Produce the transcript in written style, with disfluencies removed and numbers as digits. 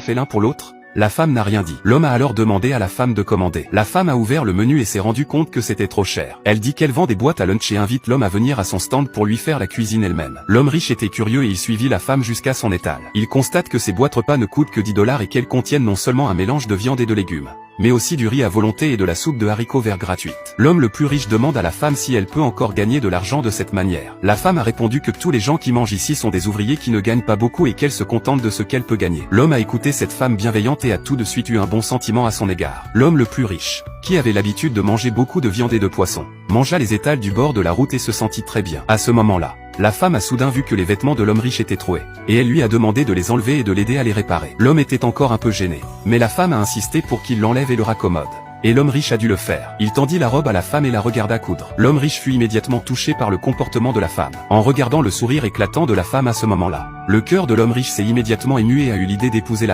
fait l'un pour l'autre? La femme n'a rien dit. L'homme a alors demandé à la femme de commander. La femme a ouvert le menu et s'est rendu compte que c'était trop cher. Elle dit qu'elle vend des boîtes à lunch et invite l'homme à venir à son stand pour lui faire la cuisine elle-même. L'homme riche était curieux et il suivit la femme jusqu'à son étal. Il constate que ces boîtes repas ne coûtent que 10 $ et qu'elles contiennent non seulement un mélange de viande et de légumes, mais aussi du riz à volonté et de la soupe de haricots verts gratuite. L'homme le plus riche demande à la femme si elle peut encore gagner de l'argent de cette manière. La femme a répondu que tous les gens qui mangent ici sont des ouvriers qui ne gagnent pas beaucoup et qu'elle se contente de ce qu'elle peut gagner. L'homme a écouté cette femme bienveillante et a tout de suite eu un bon sentiment à son égard. L'homme le plus riche, qui avait l'habitude de manger beaucoup de viande et de poisson, mangea les étals du bord de la route et se sentit très bien. À ce moment-là, la femme a soudain vu que les vêtements de l'homme riche étaient troués, et elle lui a demandé de les enlever et de l'aider à les réparer. L'homme était encore un peu gêné, mais la femme a insisté pour qu'il l'enlève et le raccommode. Et l'homme riche a dû le faire. Il tendit la robe à la femme et la regarda coudre. L'homme riche fut immédiatement touché par le comportement de la femme. En regardant le sourire éclatant de la femme à ce moment-là, le cœur de l'homme riche s'est immédiatement ému et a eu l'idée d'épouser la femme.